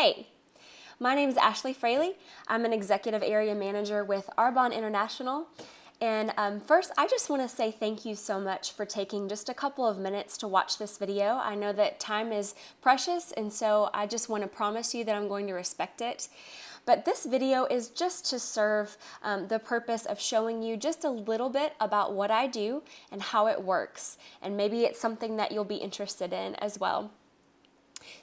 Hey, my name is Ashley Fraley. I'm an executive area manager with Arbonne International. And first, I just want to say thank you so much for taking just a couple of minutes to watch this video. I know that time is precious, and so I just want to promise you that I'm going to respect it. But this video is just to serve the purpose of showing you just a little bit about what I do and how it works. And maybe it's something that you'll be interested in as well.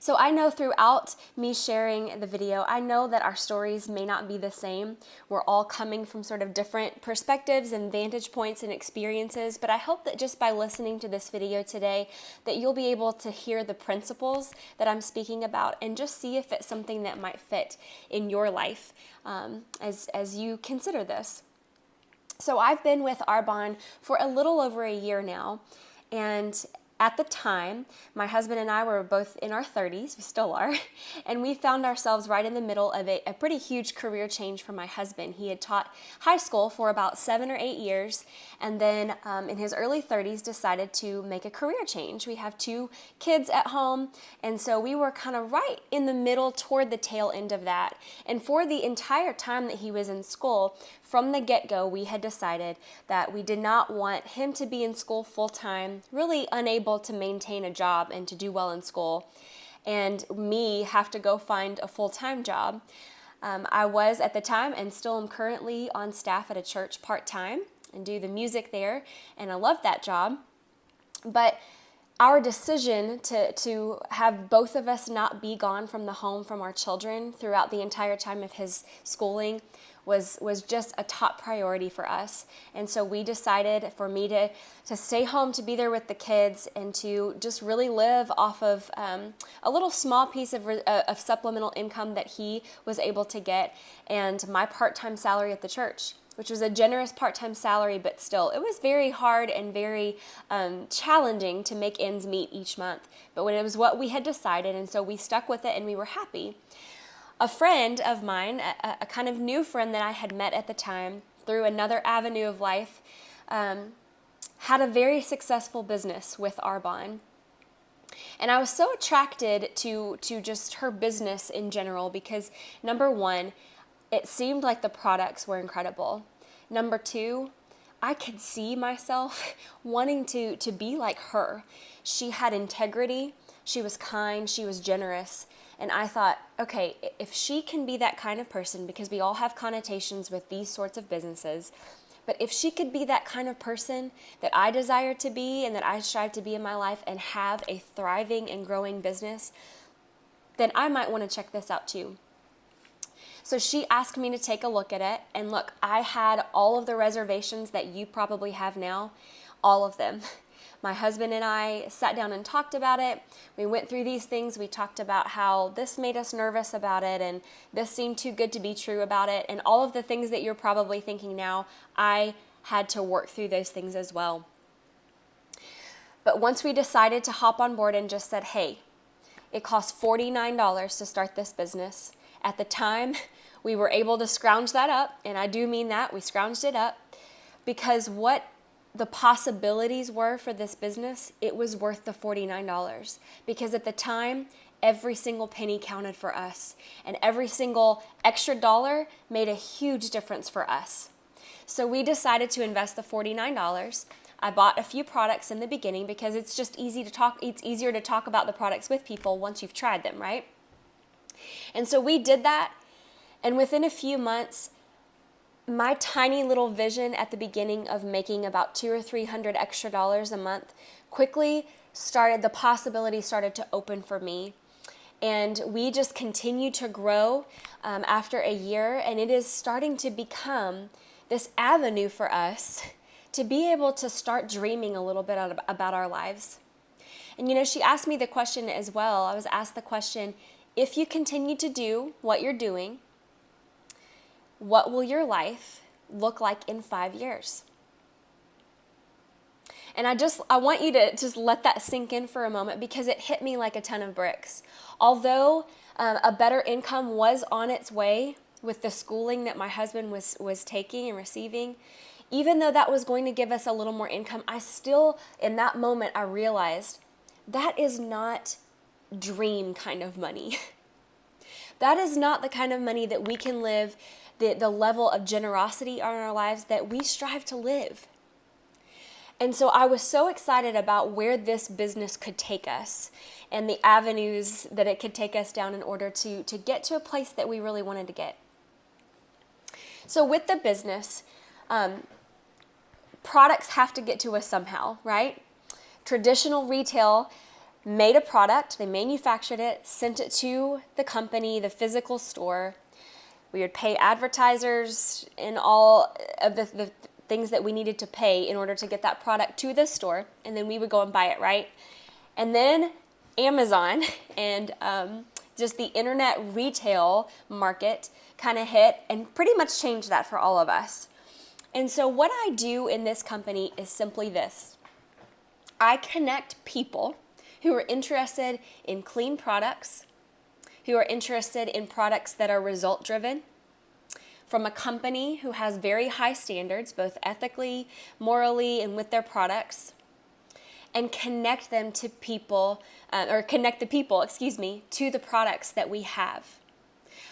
So I know throughout me sharing the video, I know that our stories may not be the same. We're all coming from sort of different perspectives and vantage points and experiences, but I hope that just by listening to this video today, that you'll be able to hear the principles that I'm speaking about and just see if it's something that might fit in your life as you consider this. So I've been with Arbonne for a little over a year now, and at the time, my husband and I were both in our 30s, we still are, and we found ourselves right in the middle of a pretty huge career change for my husband. He had taught high school for about 7 or 8 years, and then in his early 30s decided to make a career change. We have 2 kids at home, and so we were kind of right in the middle toward the tail end of that. And for the entire time that he was in school, from the get-go, we had decided that we did not want him to be in school full-time, really unable to maintain a job and to do well in school, and me have to go find a full-time job. I was at the time and still am currently on staff at a church part-time and do the music there, and I love that job. But our decision to have both of us not be gone from the home from our children throughout the entire time of his schooling was just a top priority for us. And so we decided for me to stay home, to be there with the kids, and to just really live off of a little small piece of supplemental income that he was able to get, and my part-time salary at the church, which was a generous part-time salary, but still, it was very hard and very challenging to make ends meet each month. But when it was what we had decided, and so we stuck with it and we were happy. A friend of mine, a kind of new friend that I had met at the time through another avenue of life, had a very successful business with Arbonne. And I was so attracted to just her business in general because, number one, it seemed like the products were incredible. Number two, I could see myself wanting to be like her. She had integrity, she was kind, she was generous. And I thought, okay, if she can be that kind of person, because we all have connotations with these sorts of businesses, but if she could be that kind of person that I desire to be and that I strive to be in my life and have a thriving and growing business, then I might want to check this out too. So she asked me to take a look at it, and look, I had all of the reservations that you probably have now, all of them. My husband and I sat down and talked about it. We went through these things. We talked about how this made us nervous about it, and this seemed too good to be true about it, and all of the things that you're probably thinking now, I had to work through those things as well. But once we decided to hop on board and just said, hey, it costs $49 to start this business. At the time, we were able to scrounge that up, and I do mean that. We scrounged it up because what the possibilities were for this business, it was worth the $49 because at the time, every single penny counted for us, and every single extra dollar made a huge difference for us. So we decided to invest the $49. I bought a few products in the beginning because it's just easy to talk. It's easier to talk about the products with people once you've tried them, right? And so we did that, and within a few months, my tiny little vision at the beginning of making about $200 or $300 extra dollars a month quickly the possibility started to open for me. And we just continued to grow after a year, and it is starting to become this avenue for us to be able to start dreaming a little bit about our lives. And you know, she asked me the question as well. I was asked the question, if you continue to do what you're doing, what will your life look like in 5 years? And I want you to just let that sink in for a moment because it hit me like a ton of bricks. Although a better income was on its way with the schooling that my husband was taking and receiving, even though that was going to give us a little more income, I still, in that moment, I realized that is not dream kind of money. That is not the kind of money that we can live, the level of generosity in our lives that we strive to live. And so I was so excited about where this business could take us and the avenues that it could take us down in order to get to a place that we really wanted to get. So with the business, products have to get to us somehow, right? Traditional retail made a product, they manufactured it, sent it to the company, the physical store. We would pay advertisers and all of the things that we needed to pay in order to get that product to the store, and then we would go and buy it, right? And then Amazon and just the internet retail market kind of hit and pretty much changed that for all of us. And so what I do in this company is simply this. I connect people who are interested in clean products, who are interested in products that are result-driven, from a company who has very high standards, both ethically, morally, and with their products, and connect them to people, connect the people, to the products that we have.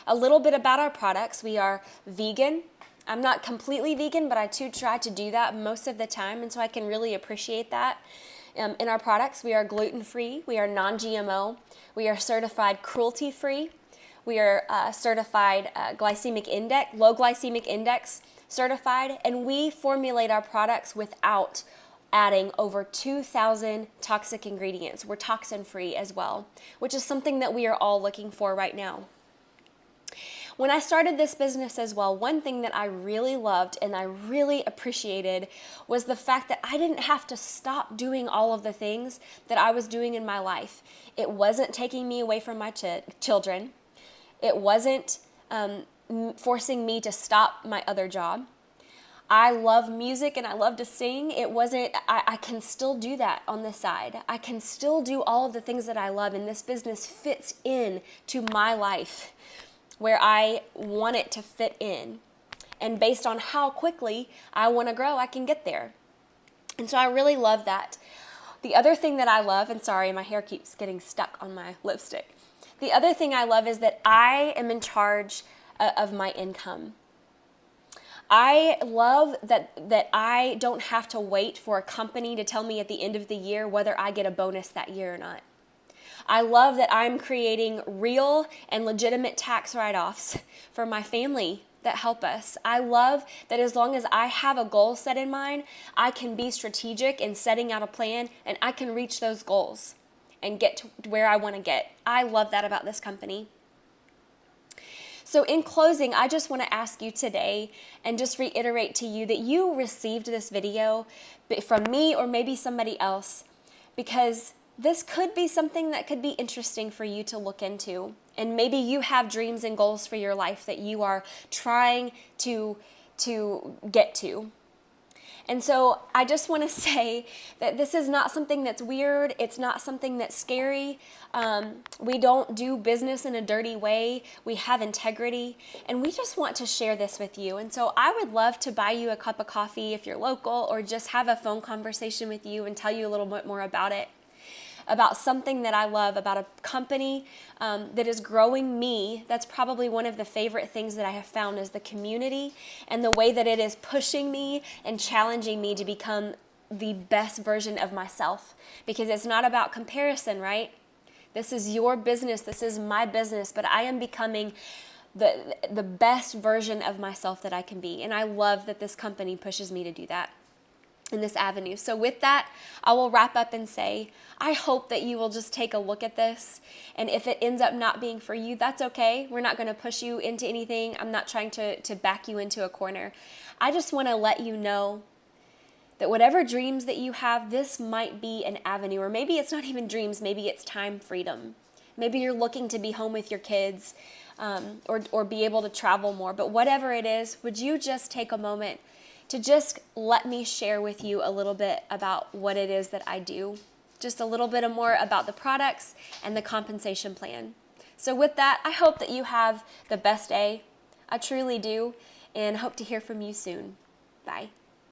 A little bit about our products. We are vegan. I'm not completely vegan, but I do try to do that most of the time, and so I can really appreciate that. In our products, we are gluten-free, we are non-GMO, we are certified cruelty-free, we are certified low glycemic index certified, and we formulate our products without adding over 2,000 toxic ingredients. We're toxin-free as well, which is something that we are all looking for right now. When I started this business as well, one thing that I really loved and I really appreciated was the fact that I didn't have to stop doing all of the things that I was doing in my life. It wasn't taking me away from my children. It wasn't forcing me to stop my other job. I love music and I love to sing. I can still do that on the side. I can still do all of the things that I love, and this business fits in to my life where I want it to fit in. And based on how quickly I want to grow, I can get there. And so I really love that. The other thing that I love, and sorry, my hair keeps getting stuck on my lipstick. The other thing I love is that I am in charge of my income. I love that I don't have to wait for a company to tell me at the end of the year whether I get a bonus that year or not. I love that I'm creating real and legitimate tax write-offs for my family that help us. I love that as long as I have a goal set in mind, I can be strategic in setting out a plan and I can reach those goals and get to where I want to get. I love that about this company. So in closing, I just want to ask you today and just reiterate to you that you received this video from me or maybe somebody else, because this could be something that could be interesting for you to look into. And maybe you have dreams and goals for your life that you are trying to get to. And so I just want to say that this is not something that's weird. It's not something that's scary. We don't do business in a dirty way. We have integrity, and we just want to share this with you. And so I would love to buy you a cup of coffee if you're local, or just have a phone conversation with you and tell you a little bit more about it, about something that I love, about a company that is growing me. That's probably one of the favorite things that I have found is the community and the way that it is pushing me and challenging me to become the best version of myself. Because it's not about comparison, right? This is your business, this is my business, but I am becoming the best version of myself that I can be. And I love that this company pushes me to do that in this avenue. So with that, I will wrap up and say, I hope that you will just take a look at this. And if it ends up not being for you, that's okay. We're not going to push you into anything. I'm not trying to back you into a corner. I just want to let you know that whatever dreams that you have, this might be an avenue. Or maybe it's not even dreams. Maybe it's time freedom. Maybe you're looking to be home with your kids or be able to travel more. But whatever it is, would you just take a moment to just let me share with you a little bit about what it is that I do, just a little bit more about the products and the compensation plan. So with that, I hope that you have the best day. I truly do, and hope to hear from you soon. Bye.